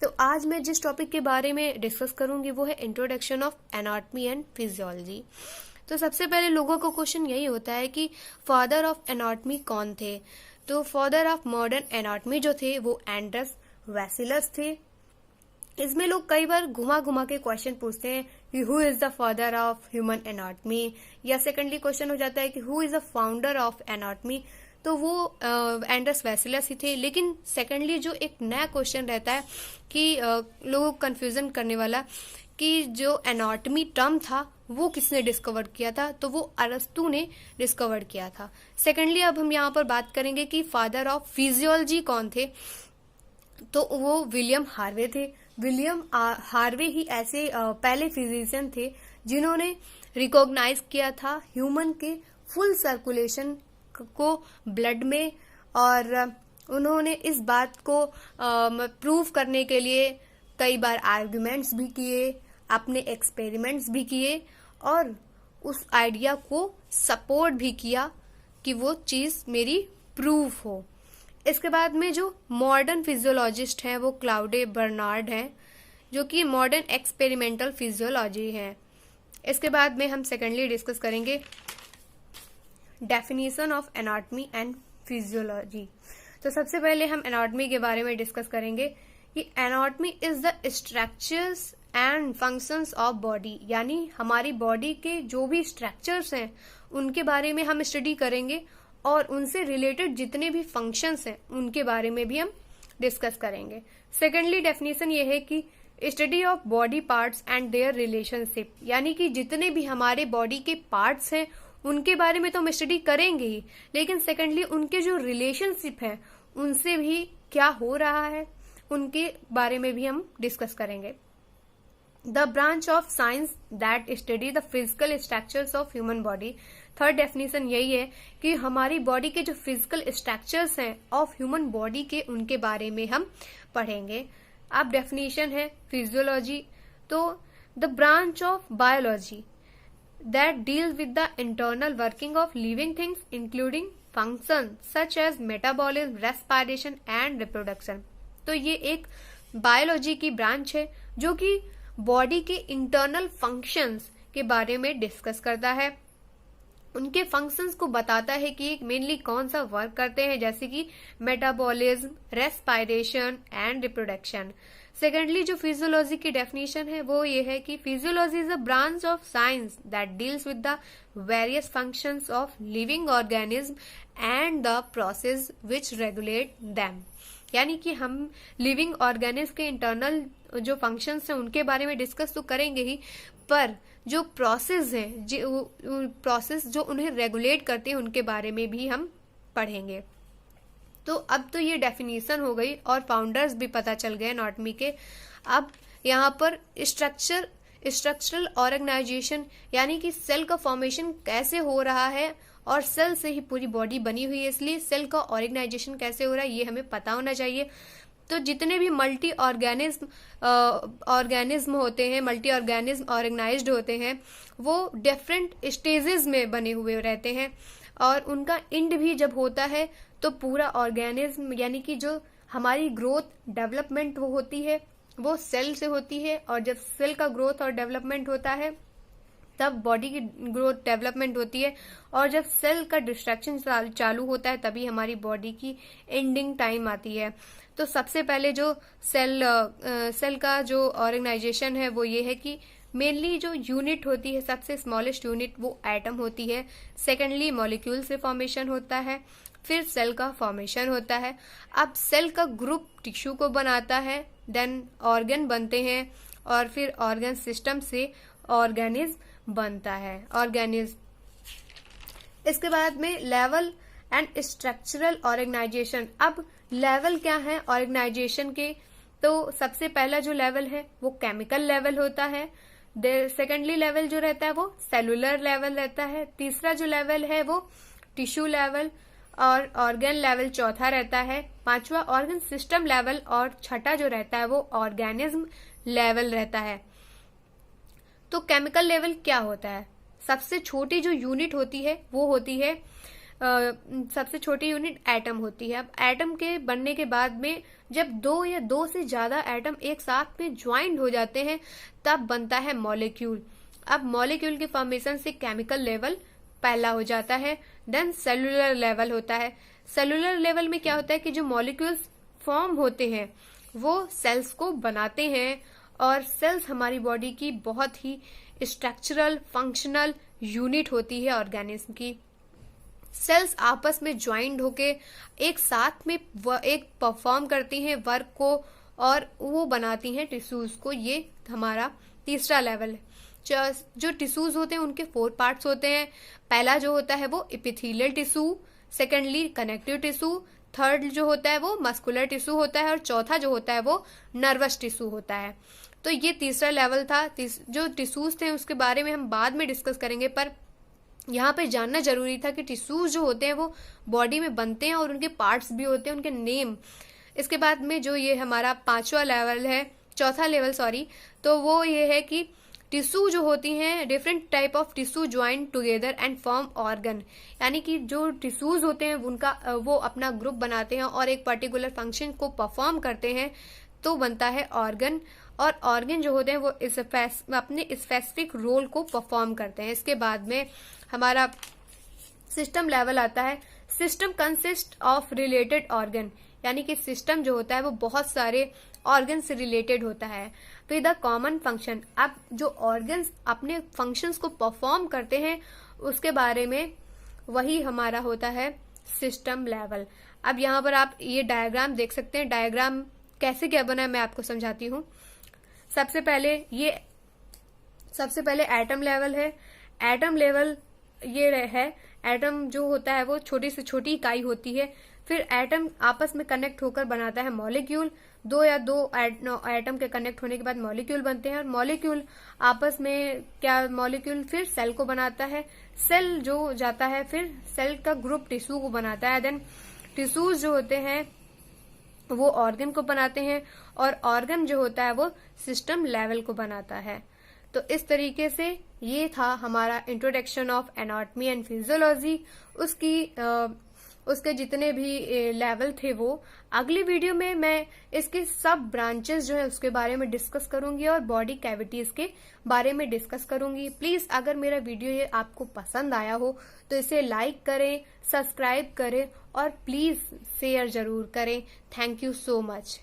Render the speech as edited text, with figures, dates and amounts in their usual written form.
तो आज मैं जिस टॉपिक के बारे में डिस्कस करूंगी वो है introduction of anatomy and physiology. तो सबसे पहले लोगों को क्वेश्चन यही होता है कि फादर ऑफ एनाटॉमी कौन थे। तो फादर ऑफ मॉडर्न एनाटॉमी जो थे वो एंड्रस वेसिलस थे। इसमें लोग कई बार घुमा घुमा के क्वेश्चन पूछते हैं कि who is the father of human anatomy, या सेकेंडली क्वेश्चन हो जाता है कि who is the founder of anatomy. तो वो एंड्रस वेसिलस ही थे। लेकिन सेकेंडली जो एक नया क्वेश्चन रहता है कि लोगों को कंफ्यूजन करने वाला कि जो एनाटॉमी टर्म था वो किसने डिस्कवर किया था, तो वो अरस्तु ने डिस्कवर किया था। सेकेंडली अब हम यहाँ पर बात करेंगे कि फादर ऑफ फिजियोलॉजी कौन थे। तो वो विलियम हार्वे थे। विलियम हार्वे ही ऐसे पहले फिजिशियन थे जिन्होंने रिकॉग्नाइज किया था ह्यूमन के फुल सर्कुलेशन को ब्लड में, और उन्होंने इस बात को प्रूव करने के लिए कई बार आर्गुमेंट्स भी किए, अपने एक्सपेरिमेंट्स भी किए, और उस आइडिया को सपोर्ट भी किया कि वो चीज मेरी प्रूफ हो। इसके बाद में जो मॉडर्न फिजियोलॉजिस्ट हैं वो क्लाउडे बर्नार्ड हैं, जो कि मॉडर्न एक्सपेरिमेंटल फिजियोलॉजी है। इसके बाद में हम सेकेंडली डिस्कस करेंगे definition of anatomy and physiology. तो सबसे पहले हम एनाटॉमी के बारे में डिस्कस करेंगे कि anatomy is the structures and functions of body, यानी हमारी बॉडी के जो भी स्ट्रक्चर्स हैं उनके बारे में हम स्टडी करेंगे, और उनसे रिलेटेड जितने भी फंक्शंस हैं उनके बारे में भी हम डिस्कस करेंगे। सेकेंडली डेफिनेशन ये है कि study of body parts and their relationship, यानी कि जितने भी हमारे बॉडी के पार्ट्स हैं उनके बारे में तो हम स्टडी करेंगे ही, लेकिन सेकेंडली उनके जो रिलेशनशिप है उनसे भी क्या हो रहा है उनके बारे में भी हम डिस्कस करेंगे। The branch of science that study the physical structures of human body. Third definition यही है कि हमारी बॉडी के जो फिजिकल स्ट्रक्चर्स हैं ऑफ ह्यूमन बॉडी के उनके बारे में हम पढ़ेंगे। अब डेफिनेशन है फिजियोलॉजी, तो the branch of biology that deals with the internal working of living things including functions such as metabolism, respiration and reproduction। तो ये एक बायोलॉजी की ब्रांच है जो कि बॉडी के इंटरनल फंक्शंस के बारे में डिस्कस करता है, उनके फंक्शंस को बताता है कि मेनली कौन सा वर्क करते हैं, जैसे कि metabolism, respiration and reproduction. Secondly जो फिजियोलॉजी की डेफिनेशन है वो ये है कि physiology is a branch of science that deals with the various functions of living organism and the process which regulate them, यानी कि हम लिविंग ऑर्गेनिज्म के इंटरनल जो फंक्शंस हैं उनके बारे में डिस्कस तो करेंगे ही, पर जो प्रोसेस है, जो प्रोसेस जो उन्हें रेगुलेट करते हैं उनके बारे में भी हम पढ़ेंगे। तो अब तो ये डेफिनेशन हो गई और फाउंडर्स भी पता चल गए एनाटॉमी के। अब यहाँ पर स्ट्रक्चरल ऑर्गेनाइजेशन, यानी कि सेल का फॉर्मेशन कैसे हो रहा है, और सेल से ही पूरी बॉडी बनी हुई है, इसलिए सेल का ऑर्गेनाइजेशन कैसे हो रहा है ये हमें पता होना चाहिए। तो जितने भी मल्टी ऑर्गेनिज्म होते हैं, मल्टी ऑर्गेनिज्म ऑर्गेनाइज्ड होते हैं, वो डिफरेंट स्टेजेस में बने हुए रहते हैं, और उनका एंड भी जब होता है तो पूरा ऑर्गेनिज्म, यानी कि जो हमारी ग्रोथ डेवलपमेंट वो होती है वो सेल से होती है, और जब सेल का ग्रोथ और डेवलपमेंट होता है तब बॉडी की ग्रोथ डेवलपमेंट होती है, और जब सेल का डिस्ट्रक्शन चालू होता है तभी हमारी बॉडी की एंडिंग टाइम आती है। तो सबसे पहले जो सेल का जो ऑर्गेनाइजेशन है वो ये है कि मेनली जो यूनिट होती है, सबसे स्मॉलेस्ट यूनिट वो एटम होती है। सेकेंडली मॉलिक्यूल से फॉर्मेशन होता है, फिर सेल का फॉर्मेशन होता है। अब सेल का ग्रुप टिश्यू को बनाता है, देन ऑर्गन बनते हैं, और फिर ऑर्गन सिस्टम से ऑर्गेनिज्म बनता है, ऑर्गेनिज्म। इसके बाद में लेवल एंड स्ट्रक्चरल ऑर्गेनाइजेशन। अब लेवल क्या है ऑर्गेनाइजेशन के, तो सबसे पहला जो लेवल है वो केमिकल लेवल होता है, सेकेंडली लेवल जो रहता है वो सेलुलर लेवल रहता है, तीसरा जो लेवल है वो टिश्यू लेवल, और ऑर्गन लेवल चौथा रहता है, पांचवा ऑर्गन सिस्टम लेवल, और छठा जो रहता है वो ऑर्गेनिज्म लेवल रहता है। तो केमिकल लेवल क्या होता है, सबसे छोटी जो यूनिट होती है वो होती है सबसे छोटी यूनिट एटम होती है। अब एटम के बनने के बाद में जब दो या दो से ज्यादा एटम एक साथ में ज्वाइंट हो जाते हैं तब बनता है मॉलिक्यूल। अब मॉलिक्यूल के फॉर्मेशन से केमिकल लेवल पहला हो जाता है, देन सेलुलर लेवल होता है। सेलुलर लेवल में क्या होता है कि जो मॉलिक्यूल्स फॉर्म होते हैं वो सेल्स को बनाते हैं, और सेल्स हमारी बॉडी की बहुत ही स्ट्रक्चरल फंक्शनल यूनिट होती है ऑर्गेनिज्म की। सेल्स आपस में ज्वाइंट होके एक साथ में एक परफॉर्म करती हैं वर्क को, और वो बनाती हैं टिश्यूज को। ये हमारा तीसरा लेवल है। जो टिश्यूज होते हैं उनके 4 पार्ट्स होते हैं। पहला जो होता है वो epithelial tissue, secondly connective tissue, third जो होता है वो मस्कुलर टिश्यू होता है, और चौथा जो होता है वो नर्वस टिश्यू होता है। तो ये तीसरा लेवल था। जो टिश्यूज थे उसके बारे में हम बाद में डिस्कस करेंगे, पर यहाँ पे जानना जरूरी था कि टिश्यूज जो होते हैं वो बॉडी में बनते हैं और उनके पार्ट्स भी होते हैं, उनके नेम। इसके बाद में जो ये हमारा चौथा लेवल तो वो ये है कि टिश्यू जो होती हैं different type of tissue join together and form organ, यानी कि जो टिश्यूज होते हैं उनका वो अपना ग्रुप बनाते हैं और एक पर्टिकुलर फंक्शन को परफॉर्म करते हैं तो बनता है ऑर्गन। और ऑर्गन जो होते हैं वो अपने स्पेसिफिक रोल को परफॉर्म करते हैं। इसके बाद में हमारा सिस्टम लेवल आता है। System consist of related organ, यानी कि सिस्टम जो होता है वो बहुत सारे ऑर्गन से रिलेटेड होता है विद द कॉमन फंक्शन। अब जो ऑर्गन्स अपने फंक्शंस को परफॉर्म करते हैं उसके बारे में वही हमारा होता है सिस्टम लेवल। अब यहाँ पर आप ये डायग्राम देख सकते हैं। डायग्राम कैसे क्या बना है मैं आपको समझाती हूँ। सबसे पहले एटम लेवल है। एटम लेवल ये है, एटम जो होता है वो छोटी से छोटी इकाई होती है। फिर एटम आपस में कनेक्ट होकर बनाता है मॉलिक्यूल। दो एटम के कनेक्ट होने के बाद मॉलिक्यूल बनते हैं, और मॉलिक्यूल आपस में मॉलिक्यूल फिर सेल को बनाता है। सेल जो जाता है फिर सेल का ग्रुप टिश्यू को बनाता है। देन टिश्यूज जो होते हैं वो ऑर्गन को बनाते हैं, और ऑर्गन जो होता है वो सिस्टम लेवल को बनाता है। तो इस तरीके से ये था हमारा introduction of anatomy and physiology. उसके जितने भी लेवल थे वो अगली वीडियो में मैं इसके सब ब्रांचेस जो है उसके बारे में डिस्कस करूंगी और बॉडी कैविटीज के बारे में डिस्कस करूंगी। प्लीज अगर मेरा वीडियो ये आपको पसंद आया हो तो इसे लाइक करें, सब्सक्राइब करें और प्लीज शेयर जरूर करें। Thank you so much.